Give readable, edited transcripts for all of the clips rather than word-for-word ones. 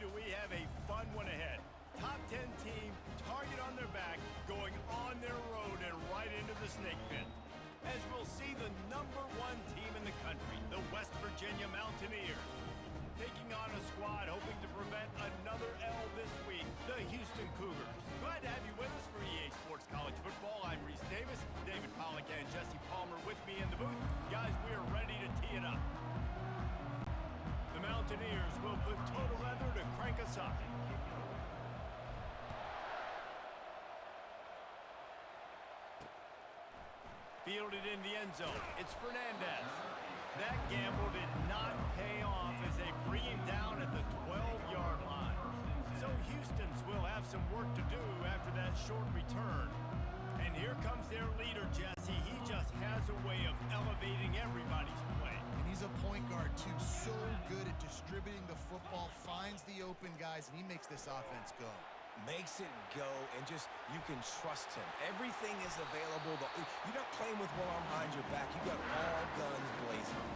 do we have a fun one ahead. Top 10 team, target on their back, going on their road and right into the snake pit. As we'll see the #1 team in the country, the West Virginia Mountaineers, taking on a squad hoping to prevent another L this week, the Houston Cougars. Glad to have you with us for EA Sports College Football. I'm Reese Davis, David Pollack and Jesse Palmer with me in the booth. Guys, we are ready to tee it up. The Mountaineers will put total leather to crank us up. Fielded in the end zone. It's Fernandez. That gamble did not pay off as they bring him down at the 12-yard line. So Houston's will have some work to do after that short return. And here comes their leader, Jesse. He just has a way of elevating everybody's play. And he's a point guard, too. So good at distributing the football, finds the open guys, and he makes this offense go. Makes it go, and just, you can trust him. Everything is available. You're not playing with one arm behind your back. You got all guns blazing.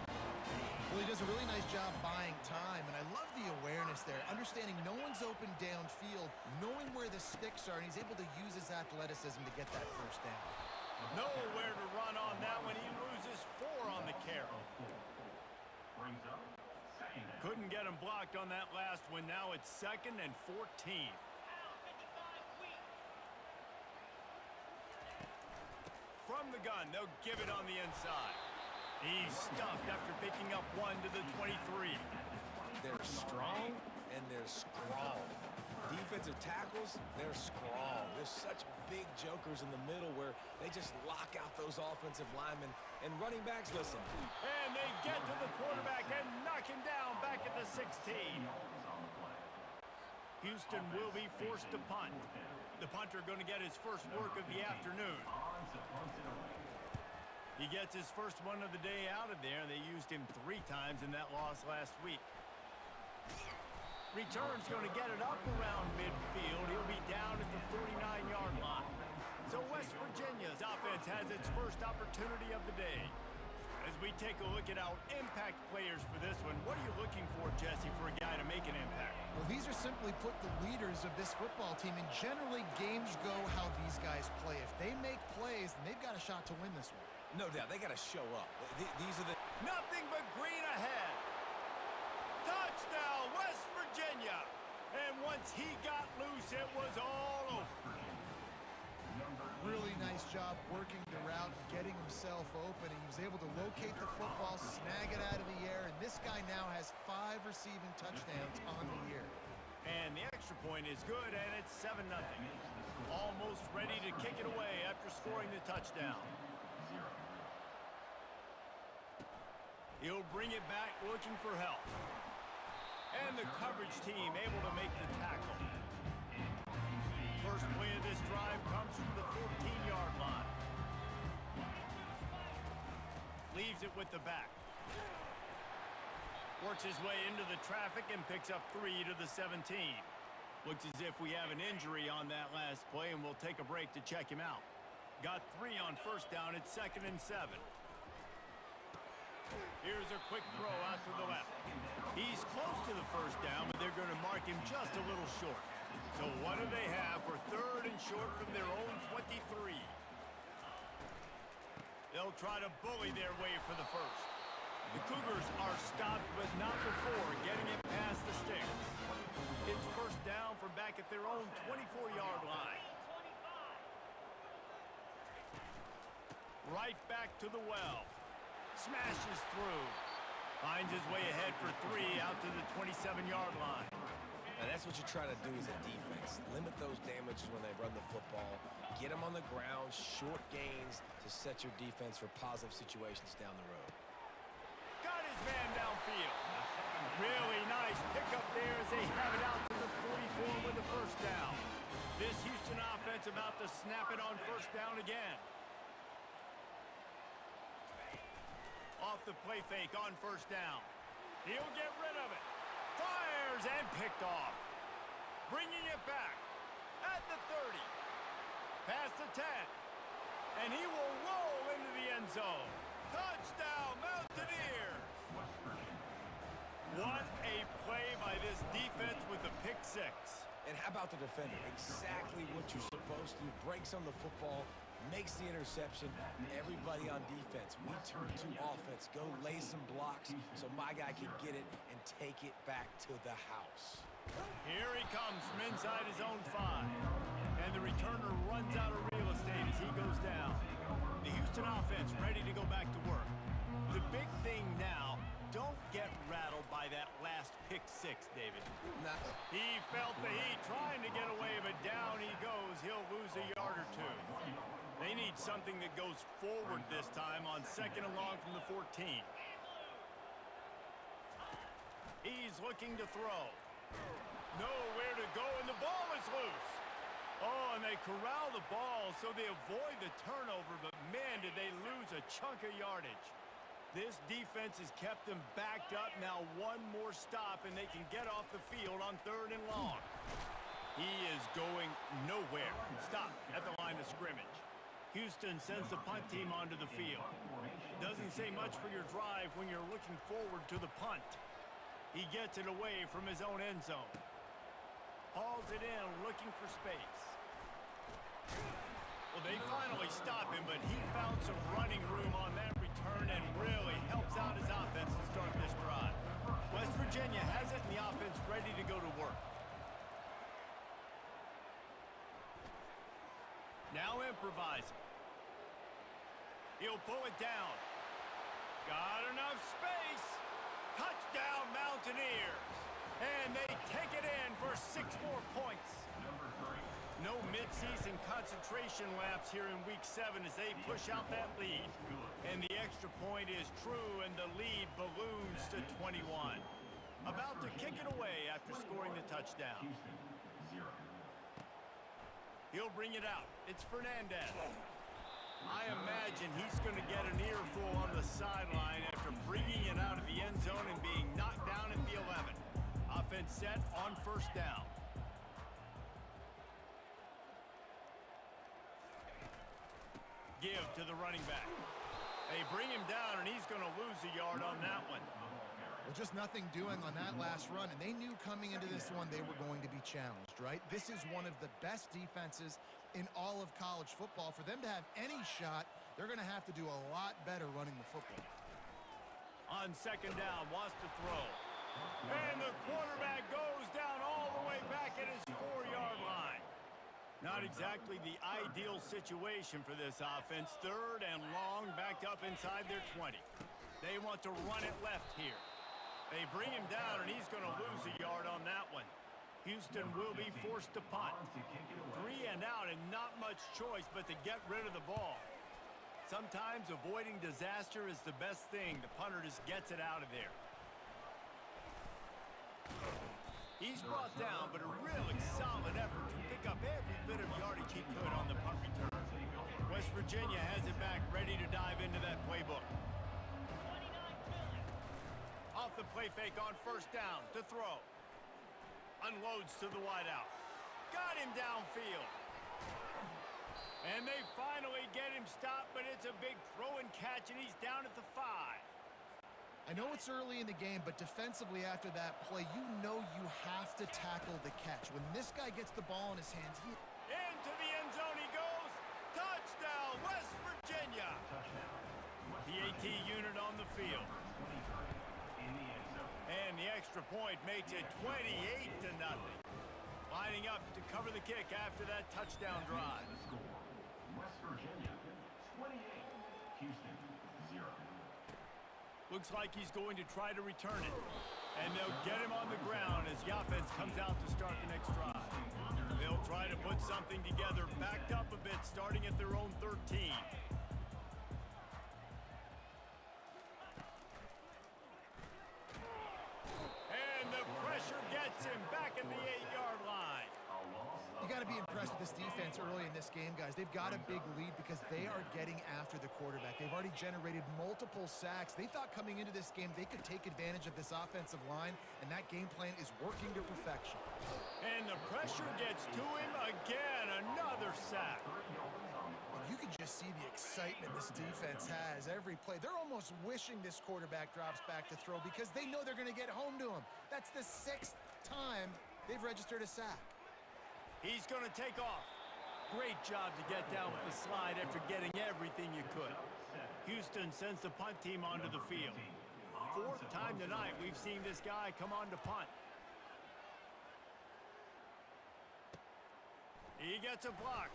Well, he does a really nice job buying time, and I love the awareness there, understanding no one's open downfield, knowing where the sticks are, and he's able to use his athleticism to get that first down. Nowhere to run on that one. He loses 4 on the carry. Couldn't get him blocked on that last one. Now it's 2nd and 14. From the gun, they'll give it on the inside. He's stuffed after picking up 1 to the 23. They're strong and they're strong. Defensive tackles, they're strong. There's such big jokers in the middle where they just lock out those offensive linemen. And running backs, listen. And they get to the quarterback and knock him down back at the 16. Houston will be forced to punt. The punter going to get his first work of the afternoon. He gets his first one of the day out of there. They used him 3 times in that loss last week. Return's going to get it up around midfield. He'll be down at the 49-yard line. So West Virginia's offense has its first opportunity of the day. As we take a look at our impact players for this one, what are you looking for, Jesse, for a guy to make an impact? Well, these are simply put the leaders of this football team, and generally games go how these guys play. If they make plays, then they've got a shot to win this one. No doubt, they got to show up. These are the... Nothing but green ahead. Touchdown, West Virginia. And once he got loose, it was all over. Really nice job working the route and getting himself open. And he was able to locate the football, snag it out of the air, and this guy now has 5 receiving touchdowns on the year. And the extra point is good, and it's 7-0. Almost ready to kick it away after scoring the touchdown. He'll bring it back looking for help. And the coverage team able to make the tackle. First play of this drive comes from the 14-yard line. Leaves it with the back. Works his way into the traffic and picks up 3 to the 17. Looks as if we have an injury on that last play, and we'll take a break to check him out. Got 3 on first down. It's 2nd and 7. Here's a quick throw out to the left. He's close to the first down, but they're going to mark him just a little short. So what do they have for 3rd and short from their own 23? They'll try to bully their way for the first. The Cougars are stopped, but not before getting it past the sticks. It's first down from back at their own 24-yard line. Right back to the well. Smashes through. Finds his way ahead for 3 out to the 27-yard line. And that's what you try to do as a defense. Limit those damages when they run the football. Get them on the ground, short gains to set your defense for positive situations down the road. Got his man downfield. Really nice pickup there as they have it out to the 44 with the first down. This Houston offense about to snap it on first down again. Off the play fake on first down. He'll get rid of it. Fires and picked off. Bringing it back at the 30. Past the 10. And he will roll into the end zone. Touchdown, Mountaineers! What a play by this defense with a pick six. And how about the defender? Exactly what you're supposed to do. Breaks on the football, makes the interception. Everybody on defense, we turn to offense. Go lay some blocks so my guy can get it and take it back to the house. Here he comes from inside his own 5. And the returner runs out of real estate as he goes down. The Houston offense ready to go back to work. The big thing now, don't get rattled by that last pick 6, David. He felt the heat trying to get away, but down he goes. He'll lose a yard or 2. They need something that goes forward this time on 2nd and long from the 14. He's looking to throw. Nowhere to go, and the ball is loose. Oh, and they corral the ball so they avoid the turnover, but man, did they lose a chunk of yardage. This defense has kept them backed up. Now one more stop, and they can get off the field on 3rd and long. He is going nowhere. Stop at the line of scrimmage. Houston sends the punt team onto the field. Doesn't say much for your drive when you're looking forward to the punt. He gets it away from his own end zone. Hauls it in, looking for space. Well, they finally stop him, but he found some running room on that return and really helps out his offense to start this drive. West Virginia has it, and the offense ready to go to work. Now improvising. He'll pull it down. Got enough space. Touchdown, Mountaineers. And they take it in for 6 more points. No mid-season concentration laps here in Week 7 as they push out that lead. And the extra point is true, and the lead balloons to 21. About to kick it away after scoring the touchdown. He'll bring it out. It's Fernandez. I imagine he's going to get an earful on the sideline after bringing it out of the end zone and being knocked down at the 11. Offense set on 1st down. Give to the running back. They bring him down, and he's going to lose a yard on that one. Well, just nothing doing on that last run, and they knew coming into this one they were going to be challenged, right? This is one of the best defenses in all of college football. For them to have any shot, they're going to have to do a lot better running the football. On 2nd down, wants to throw. And the quarterback goes down all the way back at his 4-yard line. Not exactly the ideal situation for this offense. 3rd and long, backed up inside their 20. They want to run it left here. They bring him down, and he's going to lose a yard on that one. Houston will be forced to punt. 3 and out, and not much choice but to get rid of the ball. Sometimes avoiding disaster is the best thing. The punter just gets it out of there. He's brought down, but a really solid effort to pick up every bit of yardage he could on the punt return. West Virginia has it back, ready to dive into that playbook. Off the play fake on 1st down to throw. Unloads to the wideout. Got him downfield. And they finally get him stopped, but it's a big throw and catch, and he's down at the 5. I know it's early in the game, but defensively after that play, you know you have to tackle the catch. When this guy gets the ball in his hands, into the end zone he goes. Touchdown, West Virginia. The AT unit on the field. And the extra point makes it 28-0. Lining up to cover the kick after that touchdown drive. West Virginia 28, Houston 0. Looks like he's going to try to return it. And they'll get him on the ground as the offense comes out to start the next drive. They'll try to put something together, backed up a bit, starting at their own 13. And the pressure gets him back at the 8-yard line. you got to be impressed with this defense early in this game, guys. They've got a big lead because they are getting after the quarterback. They've already generated multiple sacks. They thought coming into this game they could take advantage of this offensive line, and that game plan is working to perfection. And the pressure gets to him again. Another sack. And You can just see the excitement this defense has every play. They're almost wishing this quarterback drops back to throw because they know they're going to get home to him. That's the 6th time they've registered a sack. He's going to take off. Great job to get down with the slide after getting everything you could. Houston sends the punt team onto the field. 4th time tonight we've seen this guy come on to punt. He gets a block.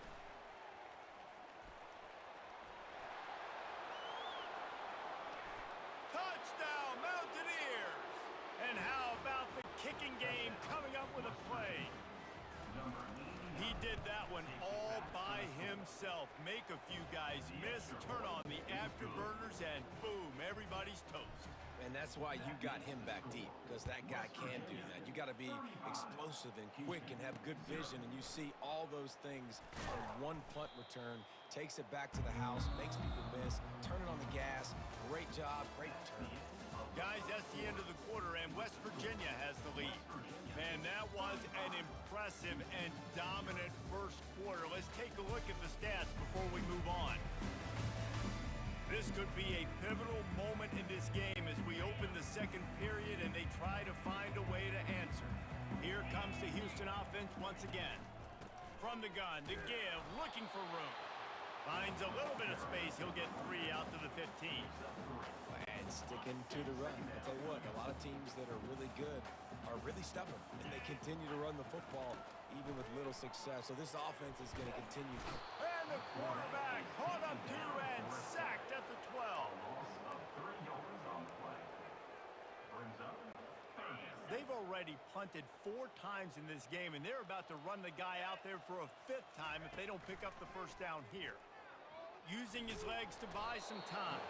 Touchdown, Mountaineers! And how about the kicking game coming up with a play? He did that one all by himself. Make a few guys miss, turn on the afterburners, and boom, everybody's toast. And that's why you got him back deep, because that guy can do that. You got to be explosive and quick and have good vision, and you see all those things on one punt return. Takes it back to the house, makes people miss, turn it on the gas. Great job, great return. Guys, that's the end of the quarter, and West Virginia has the lead. Man, that was an impressive and dominant first quarter. Let's take a look at the stats before we move on. This could be a pivotal moment in this game as we open the second period and they try to find a way to answer. Here comes the Houston offense once again. From the gun, to give, looking for room. Finds a little bit of space. He'll get 3 out to the 15. And sticking to the run. I'll tell you what, a lot of teams that are really good are really stubborn, and they continue to run the football even with little success. So this offense is going to continue. And the quarterback caught up to and sacked at the 12. They've already punted 4 times in this game, and they're about to run the guy out there for a 5th time if they don't pick up the first down here. Using his legs to buy some time.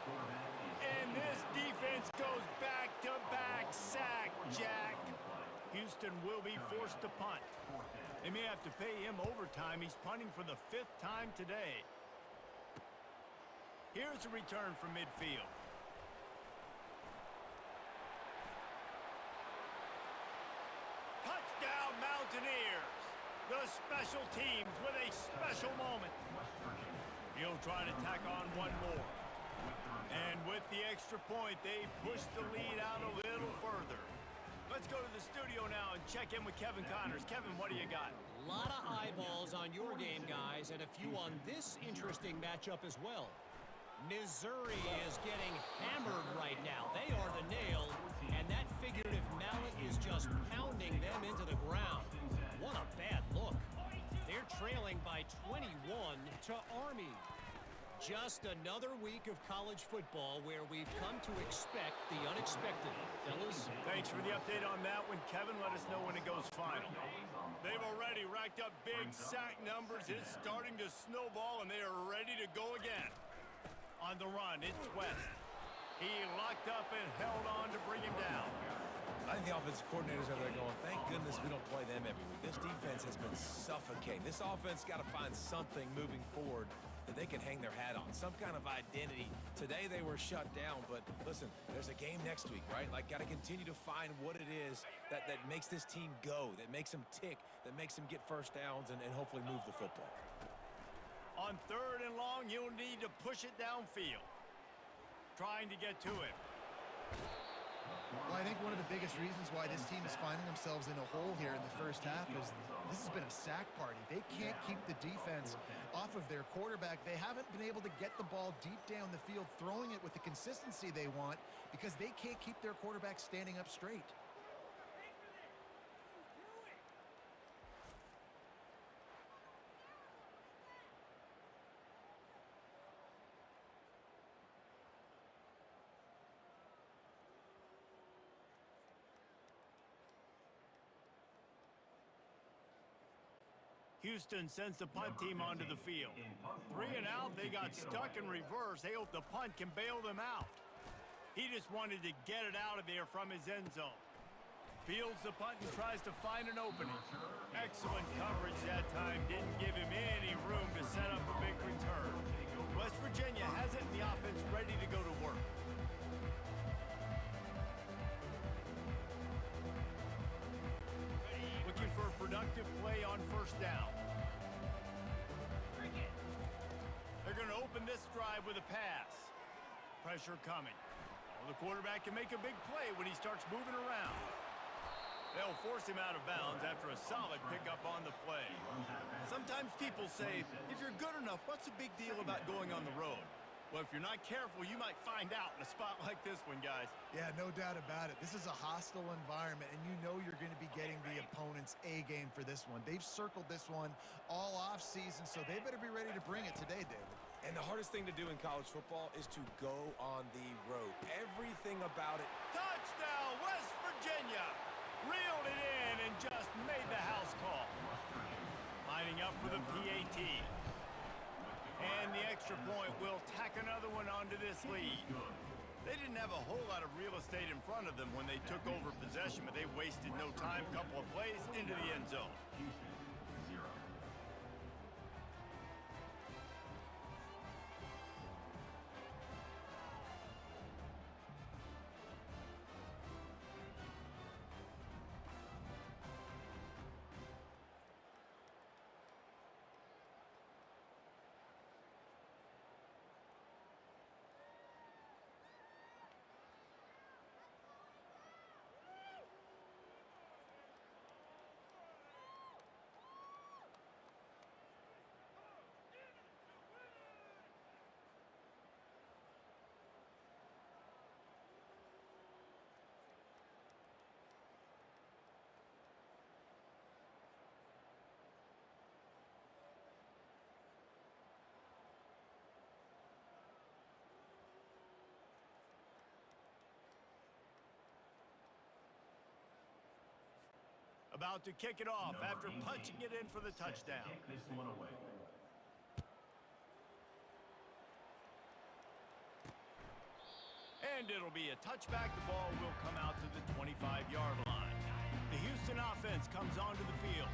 And this defense goes back-to-back sack, Jack. Houston will be forced to punt. They may have to pay him overtime. He's punting for the 5th time today. Here's a return from midfield. Touchdown, Mountaineers. The special teams with a special moment. He'll try to tack on one more. And with the extra point, they push the lead out a little further. Let's go to the studio now and check in with Kevin Connors. Kevin, what do you got? A lot of eyeballs on your game, guys, and a few on this interesting matchup as well. Missouri is getting hammered right now. They are the nail, and that figurative mallet is just pounding them into the ground. What a bad look. They're trailing by 21 to Army. Just another week of college football where we've come to expect the unexpected. Fellas? Thanks for the update on that one, Kevin. Let us know when it goes final. They've already racked up big sack numbers. It's starting to snowball, and they are ready to go again. On the run, it's West. He locked up and held on to bring him down. I think the offensive coordinators over there going, thank goodness we don't play them every week. This defense has been suffocating. This offense got to find something moving forward that they can hang their hat on, some kind of identity. Today they were shut down, but listen, there's a game next week, right? Like, got to continue to find what it is that makes this team go, that makes them tick, that makes them get first downs and hopefully move the football. On 3rd and long, you'll need to push it downfield. Trying to get to it. Well, I think one of the biggest reasons why this team is finding themselves in a hole here in the first half is this has been a sack party. They can't keep the defense off of their quarterback. They haven't been able to get the ball deep down the field, throwing it with the consistency they want because they can't keep their quarterback standing up straight. Houston sends the punt team onto the field. 3 and out, they got stuck in reverse. They hope the punt can bail them out. He just wanted to get it out of there from his end zone. Fields the punt and tries to find an opening. Excellent coverage that time. Didn't give him any room to set up a big return. West Virginia has it in the offense ready to go to work. Looking for a productive play on 1st down. They're open this drive with a pass. Pressure coming. Oh, the quarterback can make a big play when he starts moving around. They'll force him out of bounds after a solid pickup on the play. Sometimes people say, if you're good enough, what's the big deal about going on the road? Well, if you're not careful, you might find out in a spot like this one, guys. Yeah, no doubt about it. This is a hostile environment, and you know you're going to be getting the opponent's A game for this one. They've circled this one all offseason, so they better be ready to bring it today, David. And the hardest thing to do in college football is to go on the road. Everything about it. Touchdown, West Virginia! Reeled it in and just made the house call. Lining up for the PAT. And the extra point will tack another one onto this lead. They didn't have a whole lot of real estate in front of them when they took over possession, but they wasted no time. Couple of plays into the end zone. About to kick it off after punching it in for the touchdown. This one away. And it'll be a touchback. The ball will come out to the 25-yard line. The Houston offense comes onto the field.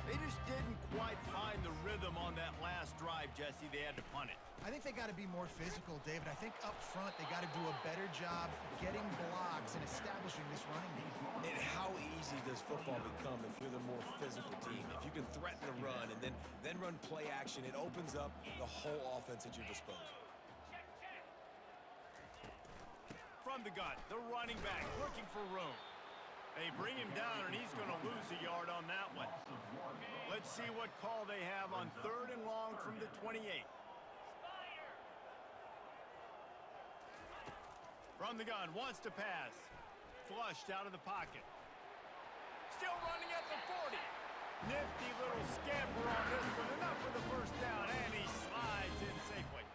They just didn't quite find the rhythm on that last drive, Jesse. They had to punt it. I think they got to be more physical, David. I think up front they got to do a better job getting blocks and establishing this running game. And how easy does football become if you're the more physical team? If you can threaten the run and then run play action, it opens up the whole offense at your disposal. From the gun, the running back looking for room. They bring him down, and he's going to lose a yard on that one. Let's see what call they have on 3rd and long from the 28. From the gun, wants to pass. Flushed out of the pocket. Still running at the 40. Nifty little scamper on this one. Enough for the first down, and he slides in safely.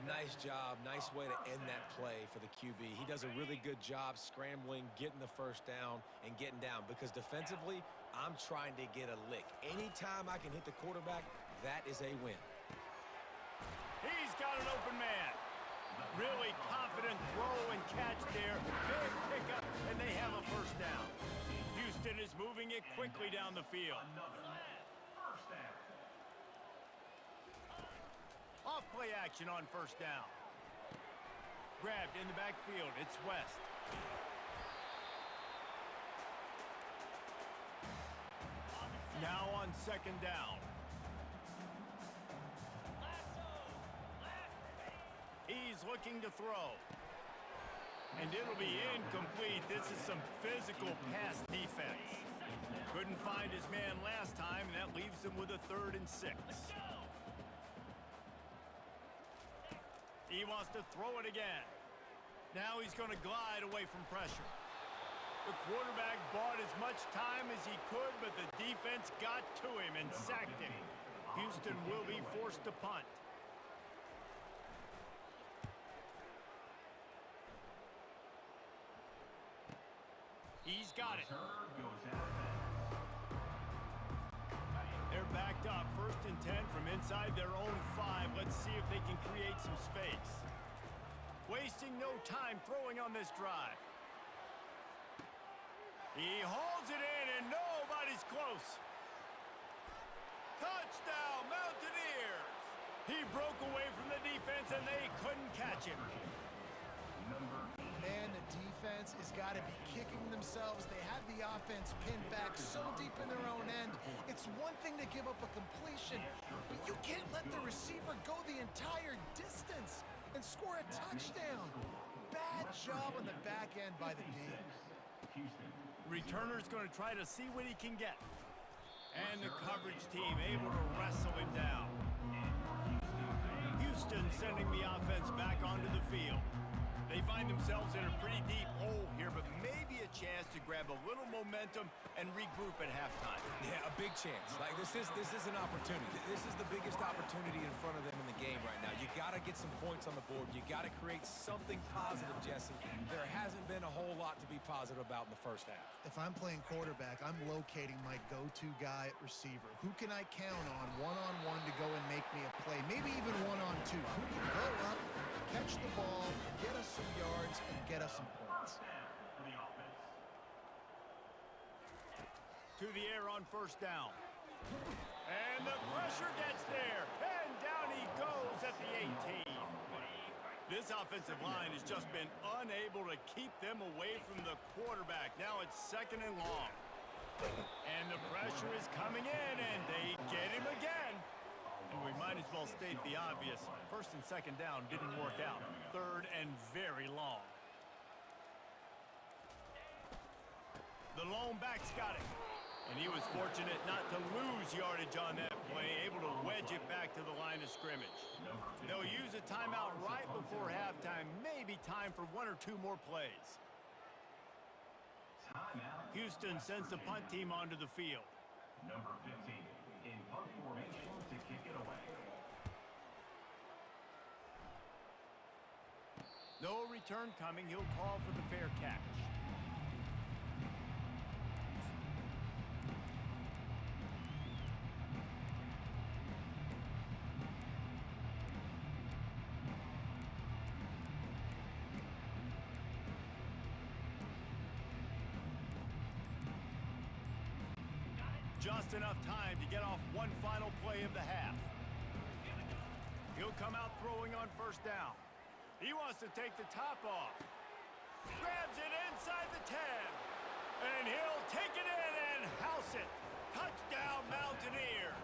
Nice job. Nice way to end that play for the QB. He does a really good job scrambling, getting the first down, and getting down. Because defensively, I'm trying to get a lick. Anytime I can hit the quarterback, that is a win. He's got an open man. Really confident throw and catch there. Big pickup, and they have a first down. Houston is moving it quickly down the field. Off play action on first down. Grabbed in the backfield. It's West. Now on 2nd down. He's looking to throw. And it'll be incomplete. This is some physical pass defense. Couldn't find his man last time, and that leaves him with a 3rd and 6. He wants to throw it again. Now he's going to glide away from pressure. The quarterback bought as much time as he could, but the defense got to him and sacked him. Houston will be forced to punt. He's got it. They're backed up. 1st and 10 from inside their own 5. Let's see if they can create some space. Wasting no time throwing on this drive. He hauls it in, and nobody's close. Touchdown, Mountaineers! He broke away from the defense, and they couldn't catch him. Man, the defense defense has got to be kicking themselves. They have the offense pinned back so deep in their own end. It's one thing to give up a completion, but you can't let the receiver go the entire distance and score a touchdown. Bad job on the back end by the D. Returner's going to try to see what he can get. And the coverage team able to wrestle him down. Houston sending the offense back onto the field. They find themselves in a pretty deep hole here, but maybe a chance to grab a little momentum and regroup at halftime. Yeah, a big chance. Like, this is an opportunity. This is the biggest opportunity in front of them in the game right now. You got to get some points on the board. You got to create something positive, Jesse. There hasn't been a whole lot to be positive about in the first half. If I'm playing quarterback, I'm locating my go-to guy at receiver. Who can I count on one-on-one to go and make me a play? Maybe even one-on-two. Who can go up, catch the ball, get us some yards, and get us some points. To the air on first down. And the pressure gets there. And down he goes at the 18. This offensive line has just been unable to keep them away from the quarterback. Now it's 2nd and long. And the pressure is coming in, and they get him again. And we might as well state the obvious. 1st and 2nd down didn't work out. 3rd and very long. The lone back's got it. And he was fortunate not to lose yardage on that play, able to wedge it back to the line of scrimmage. They'll use a timeout right before halftime. Maybe time for 1 or 2 more plays. Houston sends the punt team onto the field. Number 15 in punt formation to kick it away. No return coming. He'll call for the fair catch. Just enough time to get off one final play of the half. He'll come out throwing on first down. He wants to take the top off. Grabs it inside the 10. And he'll take it in and house it. Touchdown, Mountaineers.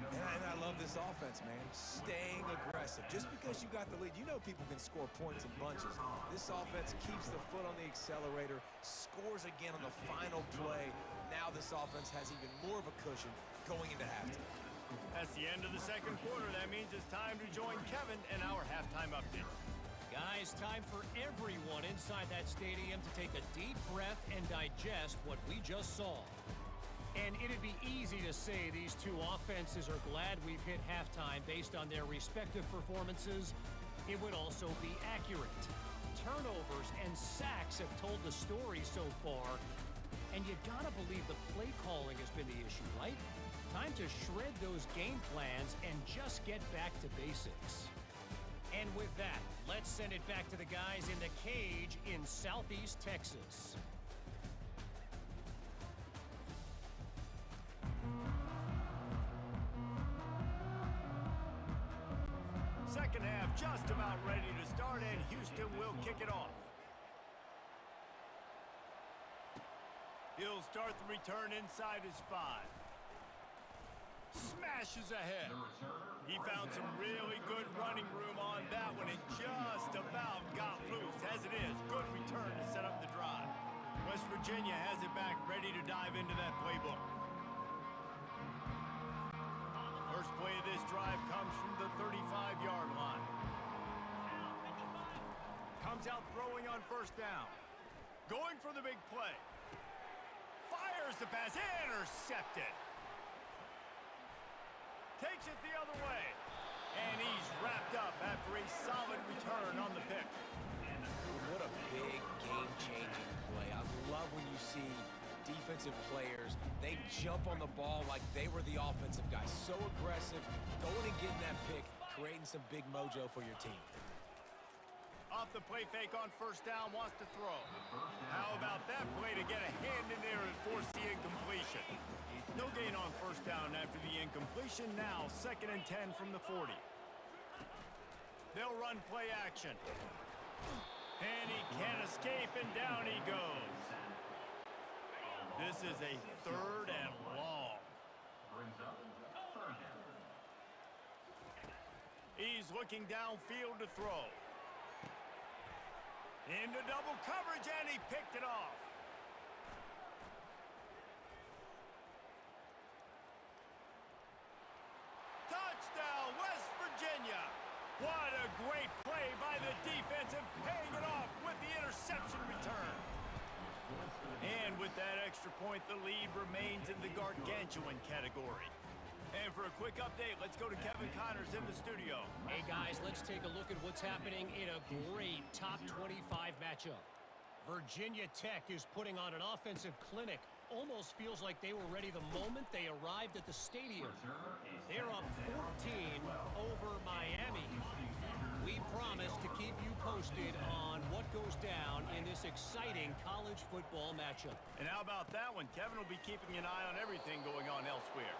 And I love this offense, man. Staying aggressive. Just because you got the lead, you know people can score points in bunches. This offense keeps the foot on the accelerator, scores again on the final play. Now this offense has even more of a cushion going into halftime. That's the end of the 2nd quarter. That means it's time to join Kevin in our halftime update. Guys, time for everyone inside that stadium to take a deep breath and digest what we just saw. And it'd be easy to say these two offenses are glad we've hit halftime based on their respective performances. It would also be accurate. Turnovers and sacks have told the story so far. And you gotta believe the play calling has been the issue, right? Time to shred those game plans and just get back to basics. And with that, let's send it back to the guys in the cage in Southeast Texas. Second half just about ready to start, and Houston will kick it off. He'll start the return inside his 5. Smashes ahead. He found some really good running room on that one and just about got loose. As it is, good return to set up the drive. West Virginia has it back, ready to dive into that playbook. First play of this drive comes from the 35-yard line. Comes out throwing on first down. Going for the big play. Fires the pass, intercepted. Takes it the other way. And he's wrapped up after a solid return on the pick. What a big game-changing play. I love when you see defensive players, they jump on the ball like they were the offensive guys. So aggressive, going and getting that pick, creating some big mojo for your team. Off the play fake on first down, wants to throw. How about that play to get a hand in there and force the incompletion? No gain on first down after the incompletion. Now 2nd and 10 from the 40. They'll run play action. And he can't escape, and down he goes. This is a 3rd and long. Brings up third down. He's looking downfield to throw. Into double coverage, and he picked it off. Touchdown, West Virginia. What a great play by the defense and paying it off with the interception return. And with that extra point, the lead remains in the gargantuan category. And for a quick update, let's go to Kevin Connors in the studio. Hey, guys, let's take a look at what's happening in a great top 25 matchup. Virginia Tech is putting on an offensive clinic. Almost feels like they were ready the moment they arrived at the stadium. They're up 14 over Miami. We promise to keep you posted on what goes down in this exciting college football matchup. And how about that one? Kevin will be keeping an eye on everything going on elsewhere.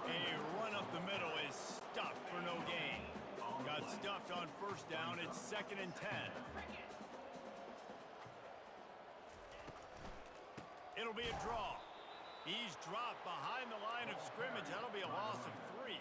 A run up the middle is stuffed for no gain. Got stuffed on 1st down. It's 2nd and 10. It'll be a draw. He's dropped behind the line of scrimmage. That'll be a loss of 3.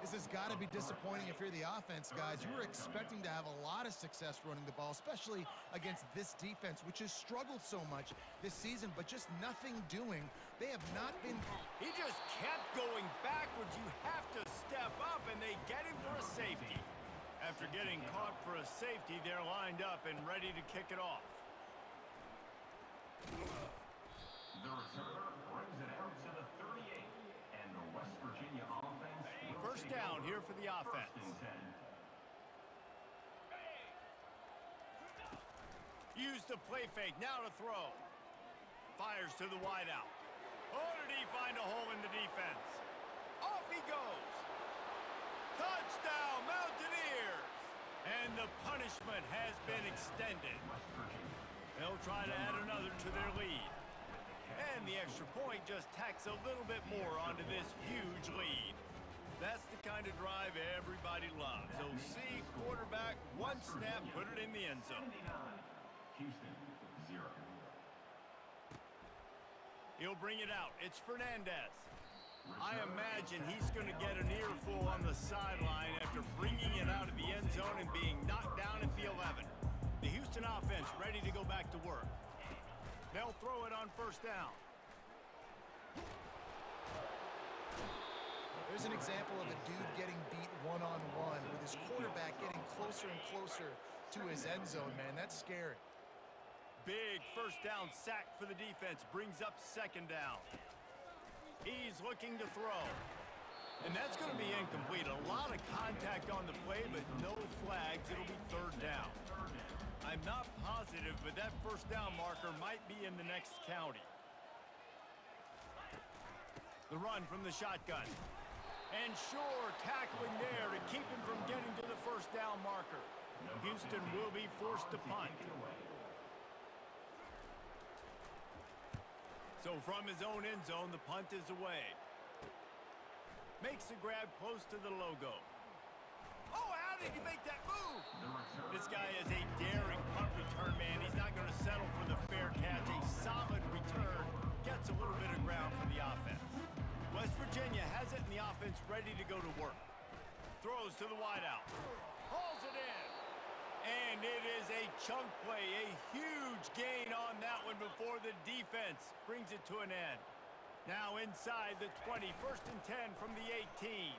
This has got to be disappointing if you're the offense, guys. You were expecting to have a lot of success running the ball, especially against this defense, which has struggled so much this season, but just nothing doing. They have not been... He just kept going backwards. You have to step up, and they get him for a safety. After getting caught for a safety, they're lined up and ready to kick it off. The returner brings it out to the 38, and the West Virginia offense. 1st down here for the offense. 1st and 10. Use the play fake, now to throw. Fires to the wideout. Oh, did he find a hole in the defense? Off he goes. Touchdown, Mountaineers! And the punishment has been extended. They'll try to add another to their lead. And the extra point just tacks a little bit more onto this huge lead. That's the kind of drive everybody loves. So see, quarterback, one snap, put it in the end zone. Houston, 0. He'll bring it out. It's Fernandez. I imagine he's going to get an earful on the sideline after bringing it out of the end zone and being knocked down at the 11. The Houston offense ready to go back to work. They'll throw it on 1st down. There's an example of a dude getting beat one-on-one with his quarterback getting closer and closer to his end zone, man. That's scary. Big 1st down sack for the defense. Brings up 2nd down. He's looking to throw. And that's going to be incomplete. A lot of contact on the play, but no flags. It'll be 3rd down. I'm not positive, but that 1st down marker might be in the next county. The run from the shotgun. And sure, tackling there to keep him from getting to the 1st down marker. Houston will be forced to punt. So from his own end zone, the punt is away. Makes the grab close to the logo. Oh, how did he make that move? This guy is a daring punt return man. He's not going to settle for the fair catch. A solid return gets a little bit of ground for the offense. West Virginia has it, and the offense ready to go to work. Throws to the wideout. Hauls it in. And it is a chunk play. A huge gain on that one before the defense brings it to an end. Now inside the 20. 1st and 10 from the 18.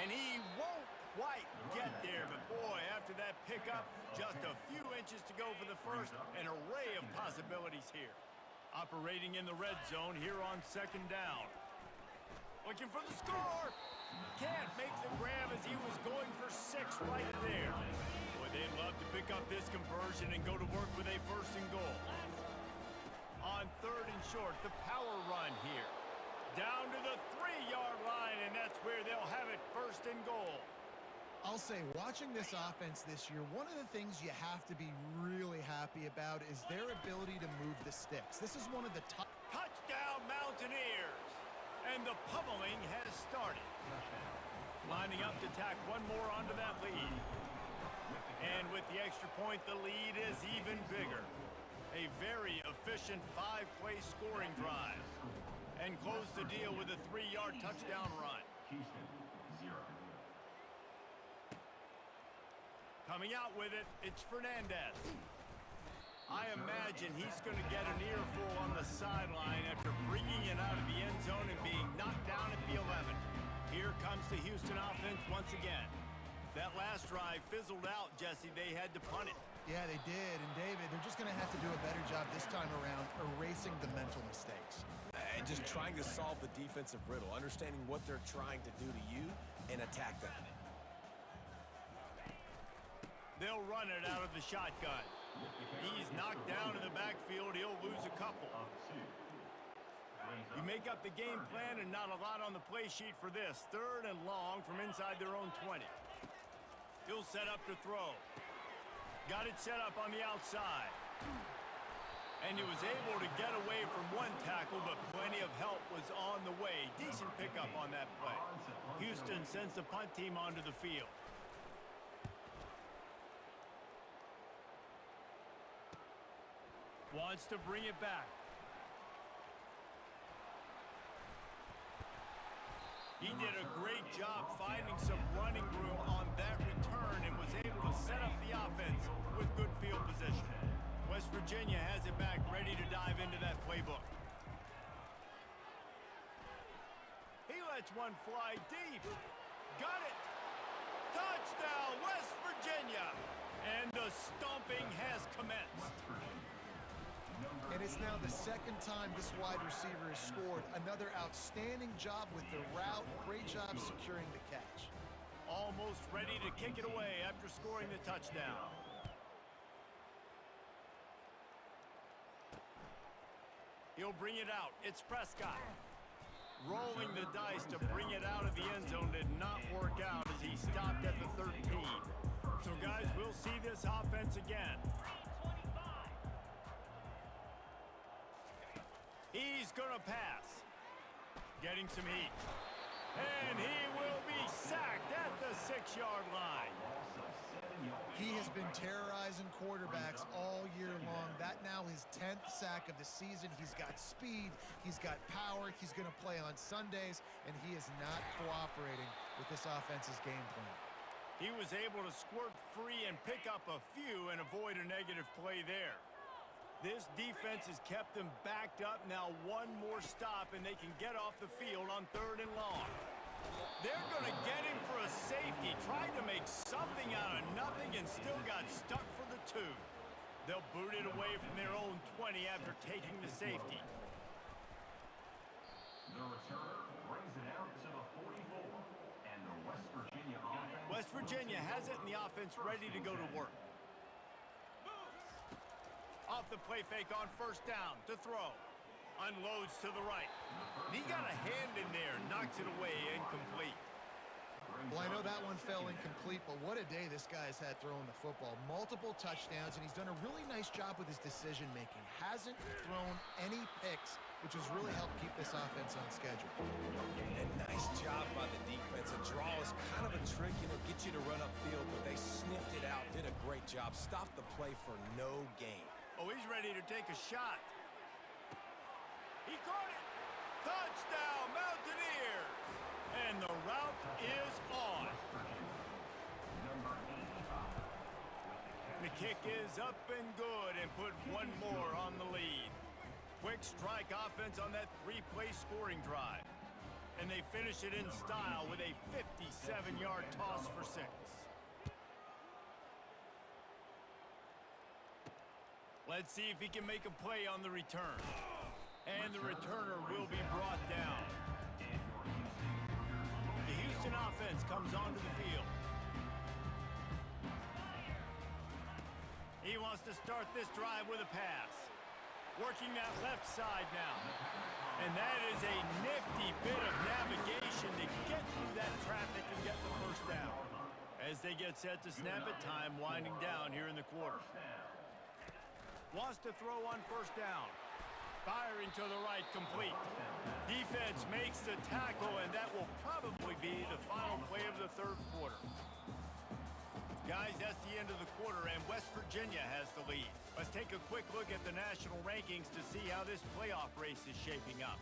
And he won't quite get there, but boy, after that pickup, just a few inches to go for the first. An array of possibilities here. Operating in the red zone here on 2nd down. Looking for the score. Can't make the grab as he was going for 6 right there. Boy, they'd love to pick up this conversion and go to work with a 1st and goal. On 3rd and short, the power run here. Down to the 3-yard line, and that's where they'll have it 1st and goal. I'll say, watching this offense this year, one of the things you have to be really happy about is their ability to move the sticks. This is one of the top... Touchdown, Mountaineers! And the pummeling has started. Lining up to tack one more onto that lead. And with the the extra point, the lead is even bigger. A very efficient 5-play scoring drive. And close the deal with a 3-yard touchdown run. Houston, 0. Coming out with it, it's Fernandez. I imagine he's going to get an earful on the sideline after bringing it out of the end zone and being knocked down at the 11. Here comes the Houston offense once again. That last drive fizzled out, Jesse. They had to punt it. Yeah, they did. And, David, they're just going to have to do a better job this time around erasing the mental mistakes. And just trying to solve the defensive riddle, understanding what they're trying to do to you and attack them. They'll run it out of the shotgun. He's knocked down in the backfield. He'll lose a couple. You make up the game plan and not a lot on the play sheet for this. 3rd and long from inside their own 20. He'll set up to throw. Got it set up on the outside. And he was able to get away from one tackle, but plenty of help was on the way. Decent pickup on that play. Houston sends the punt team onto the field. Wants to bring it back. He did a great job finding some running room on that return and was able to set up the offense with good field position. West Virginia has it back, ready to dive into that playbook. He lets one fly deep. Got it. Touchdown, West Virginia. And the stomping has commenced. And it's now the 2nd time this wide receiver has scored. Another outstanding job with the route. Great job securing the catch. Almost ready to kick it away after scoring the touchdown. He'll bring it out. It's Prescott. Rolling the dice to bring it out of the end zone did not work out as he stopped at the 13. So, guys, we'll see this offense again. He's going to pass. Getting some heat. And he will be sacked at the 6-yard line. He has been terrorizing quarterbacks all year long. That now his 10th sack of the season. He's got speed. He's got power. He's going to play on Sundays, and he is not cooperating with this offense's game plan. He was able to squirt free and pick up a few and avoid a negative play there. This defense has kept them backed up. Now one more stop, and they can get off the field on 3rd and long. They're going to get him for a safety. Tried to make something out of nothing and still got stuck for the 2. They'll boot it away from their own 20 after taking the safety. The returner brings it out to the 44. And the West Virginia offense. West Virginia has it, and the offense ready to go to work. Off the play fake on 1st down to throw. Unloads to the right. He got a hand in there, knocks it away, incomplete. Well, I know that one fell incomplete, but what a day this guy has had throwing the football. Multiple touchdowns, and he's done a really nice job with his decision-making. Hasn't thrown any picks, which has really helped keep this offense on schedule. And nice job by the defense. A draw is kind of a trick, get you to run upfield, but they sniffed it out, did a great job, stopped the play for no gain. Oh, he's ready to take a shot. He caught it. Touchdown, Mountaineers. And the route is on. The kick is up and good and put one more on the lead. Quick strike offense on that 3-play scoring drive. And they finish it in style with a 57-yard toss for 6. Let's see if he can make a play on the return. And the returner will be brought down. The Houston offense comes onto the field. He wants to start this drive with a pass. Working that left side now. And that is a nifty bit of navigation to get through that traffic and get the 1st down. As they get set to snap it, time winding down here in the quarter. Wants to throw on 1st down. Firing to the right, complete. Defense makes the tackle, and that will probably be the final play of the 3rd quarter. Guys, that's the end of the quarter, and West Virginia has the lead. Let's take a quick look at the national rankings to see how this playoff race is shaping up.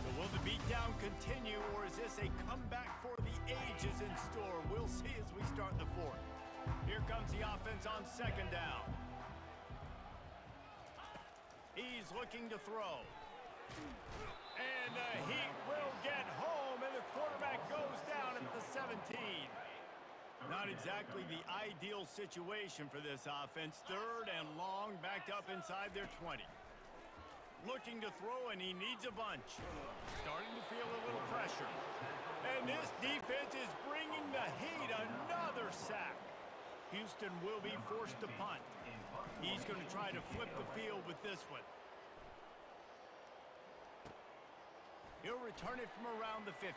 So will the beatdown continue, or is this a comeback for the ages in store? We'll see as we start the fourth. Here comes the offense on second down. He's looking to throw. And the Heat will get home, and the quarterback goes down at the 17. Not exactly the ideal situation for this offense. Third and long, backed up inside their 20. Looking to throw, and he needs a bunch. Starting to feel a little pressure. And this defense is bringing the Heat another sack. Houston will be forced to punt. He's going to try to flip the field with this one. He'll return it from around the 50.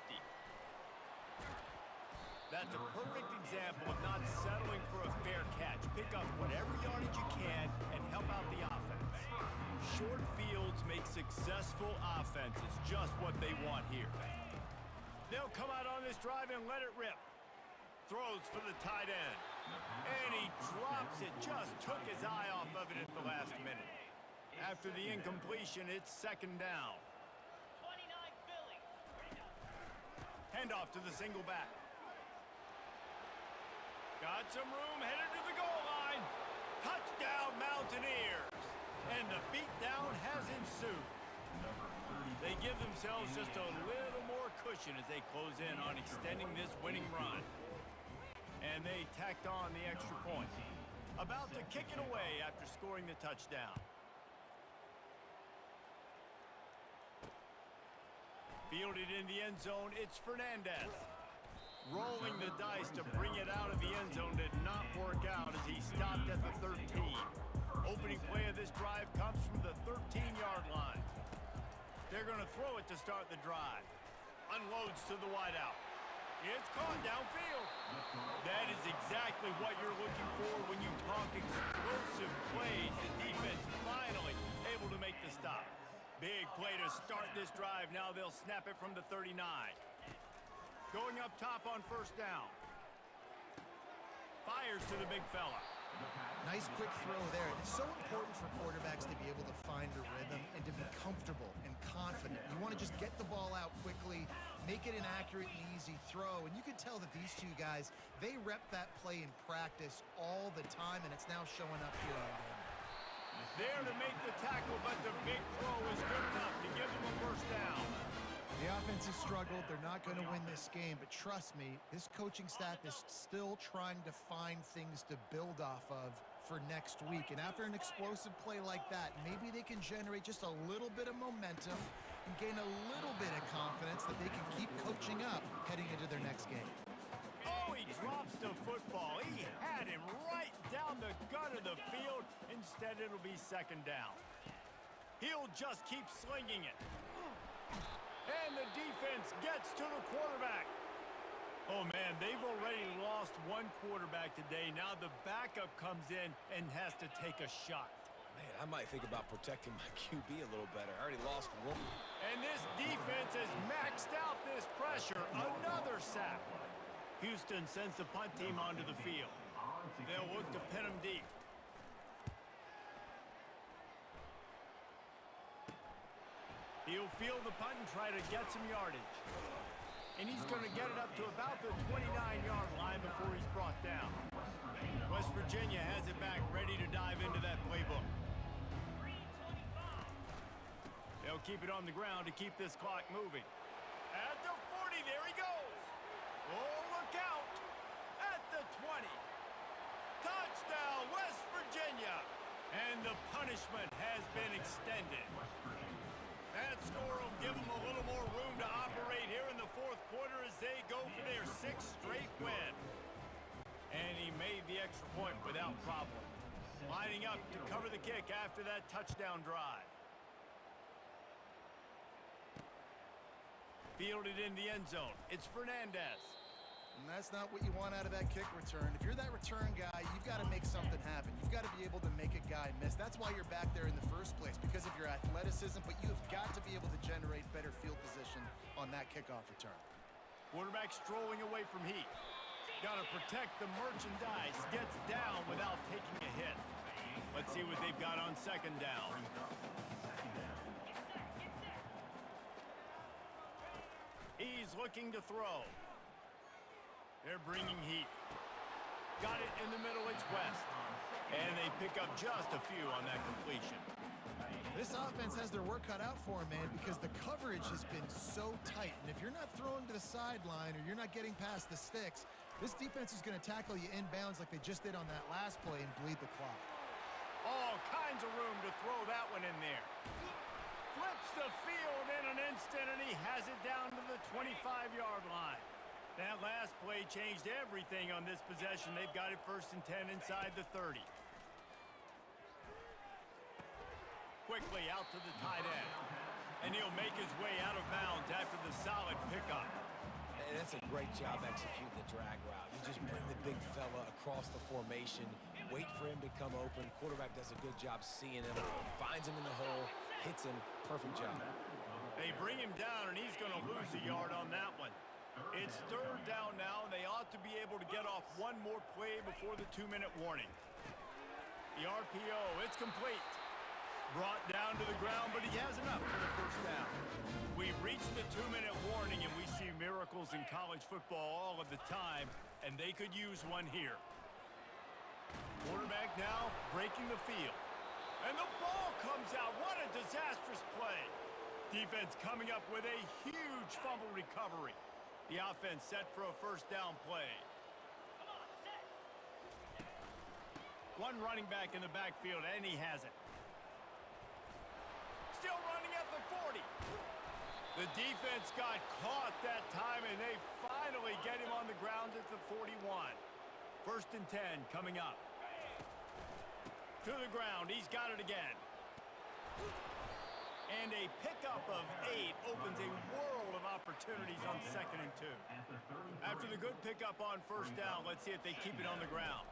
That's a perfect example of not settling for a fair catch. Pick up whatever yardage you can and help out the offense. Short fields make successful offenses, just what they want here. They'll come out on this drive and let it rip. Throws for the tight end. And he drops it. Just took his eye off of it at the last minute. After the incompletion, it's second down. Handoff to the single back. Got some room, headed to the goal line. Touchdown, Mountaineers. And the beatdown has ensued. They give themselves just a little more cushion as they close in on extending this winning run. And they tacked on the extra point. About to kick it away after scoring the touchdown. Fielded in the end zone, it's Fernandez. Rolling the dice to bring it out of the end zone did not work out as he stopped at the 13. Opening play of this drive comes from the 13-yard line. They're going to throw it to start the drive. Unloads to the wideout. It's caught downfield. That is exactly what you're looking for when you talk explosive plays. The defense finally able to make the stop. Big play to start this drive. Now they'll snap it from the 39. Going up top on first down. Fires to the big fella. Nice quick throw there. It's so important for quarterbacks to be able to find a rhythm and to be comfortable and confident. You want to just get the ball out quickly, make it an accurate and easy throw. And you can tell that these two guys, they rep that play in practice all the time, and it's now showing up here on them. There to make the tackle, but the big throw is good enough to give them a first down. The offense has struggled. They're not going to win this game, but trust me, this coaching staff is still trying to find things to build off of for next week. And after an explosive play like that, maybe they can generate just a little bit of momentum and gain a little bit of confidence that they can keep coaching up heading into their next game. Oh, he drops the football. He had him right down the gut of the field. Instead, it'll be second down. He'll just keep slinging it. And the defense gets to the quarterback. Oh, man, they've already lost one quarterback today. Now the backup comes in and has to take a shot. Man, I might think about protecting my QB a little better. I already lost one. And this defense has maxed out this pressure. Another sack. Houston sends the punt team onto the field. They'll look to pin him deep. He'll field the punt and try to get some yardage. And he's going to get it up to about the 29-yard line before he's brought down. West Virginia has it back, ready to dive into that playbook. They'll keep it on the ground to keep this clock moving. At the 40, there he goes. Oh, look out. At the 20. Touchdown, West Virginia. And the punishment has been extended. That score will give them a little more room to operate here in the fourth quarter as they go for their sixth straight win. And he made the extra point without problem. Lining up to cover the kick after that touchdown drive. Fielded in the end zone. It's Fernandez. And that's not what you want out of that kick return. If you're that return guy, you've got to make something happen. You've got to be able to make a guy miss. That's why you're back there in the first place, because of your athleticism, but you've got to be able to generate better field position on that kickoff return. Quarterback strolling away from heat. Got to protect the merchandise. Gets down without taking a hit. Let's see what they've got on second down. He's looking to throw. They're bringing heat. Got it in the middle, it's West. And they pick up just a few on that completion. This offense has their work cut out for them, man, because the coverage has been so tight. And if you're not throwing to the sideline or you're not getting past the sticks, this defense is going to tackle you inbounds like they just did on that last play and bleed the clock. All kinds of room to throw that one in there. Flips the field in an instant, and he has it down to the 25-yard line. That last play changed everything on this possession. They've got it 1st and 10 inside the 30. Quickly out to the tight end. And he'll make his way out of bounds after the solid pickup. And that's a great job executing the drag route. You just bring the big fella across the formation, wait for him to come open. Quarterback does a good job seeing him, finds him in the hole, hits him. Perfect job. They bring him down, and he's going to lose a yard on that one. It's 3rd down now, and they ought to be able to get off one more play before the 2-minute warning. The RPO, it's complete. Brought down to the ground, but he has enough for the 1st down. We've reached the 2-minute warning, and we see miracles in college football all of the time, and they could use one here. Quarterback now breaking the field. And the ball comes out. What a disastrous play. Defense coming up with a huge fumble recovery. The offense set for a 1st down play. One running back in the backfield, and he has it. Still running at the 40. The defense got caught that time, and they finally get him on the ground at the 41. 1st and 10 coming up. To the ground. He's got it again. And a pickup of 8 opens a world of opportunities on 2nd and 2. After the good pickup on 1st down, let's see if they keep it on the ground.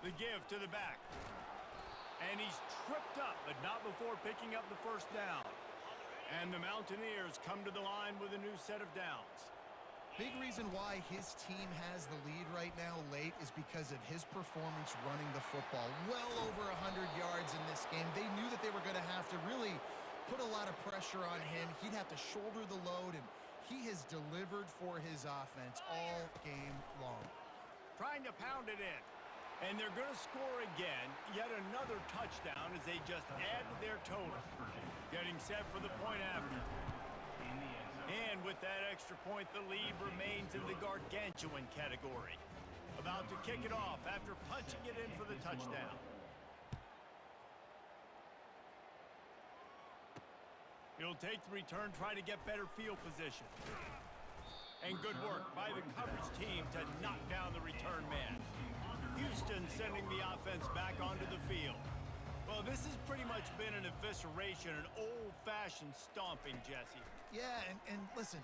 The give to the back. And he's tripped up, but not before picking up the 1st down. And the Mountaineers come to the line with a new set of downs. Big reason why his team has the lead right now late is because of his performance running the football. Well over 100 yards in this game. They knew that they were going to have to really put a lot of pressure on him. He'd have to shoulder the load, and he has delivered for his offense all game long. Trying to pound it in. And they're going to score again. Yet another touchdown as they just add to their total. Getting set for the point after. And with that extra point, the lead remains in the gargantuan category. About to kick it off after punching it in for the touchdown. He'll take the return, try to get better field position. And good work by the coverage team to knock down the return man. Houston sending the offense back onto the field. Well, this has pretty much been an evisceration, an old-fashioned stomping, Jesse. Yeah, and listen,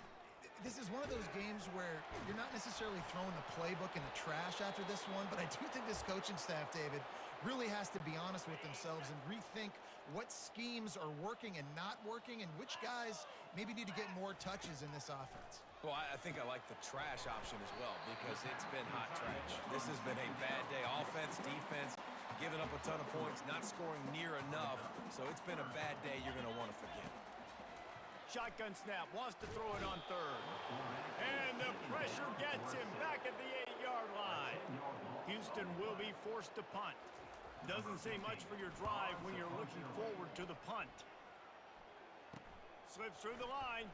this is one of those games where you're not necessarily throwing the playbook in the trash after this one, but I do think this coaching staff, David, really has to be honest with themselves and rethink what schemes are working and not working and which guys maybe need to get more touches in this offense. Well, I think I like the trash option as well because it's been hot trash. This has been a bad day. Offense, defense, giving up a ton of points, not scoring near enough. So it's been a bad day you're going to want to forget. Shotgun snap, wants to throw it on 3rd. And the pressure gets him back at the 8-yard line. Houston will be forced to punt. Doesn't say much for your drive when you're looking forward to the punt. Slips through the line.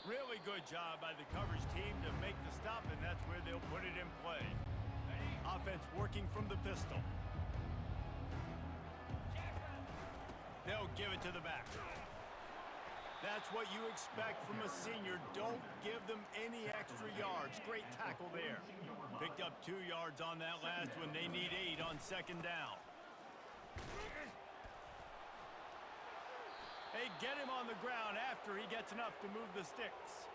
Really good job by the coverage team to make the stop, and that's where they'll put it in play. Offense working from the pistol. They'll give it to the back. That's what you expect from a senior. Don't give them any extra yards. Great tackle there. Picked up 2 yards on that last one. They need 8 on 2nd down. They get him on the ground after he gets enough to move the sticks.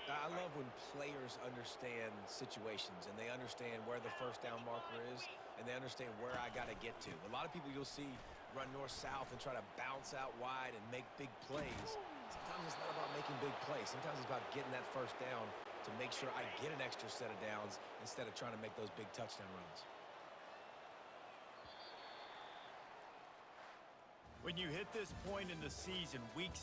I love when players understand situations and they understand where the first down marker is and they understand where I got to get to. A lot of people you'll see run north-south and try to bounce out wide and make big plays. Sometimes it's not about making big plays. Sometimes it's about getting that first down to make sure I get an extra set of downs instead of trying to make those big touchdown runs. When you hit this point in the season, week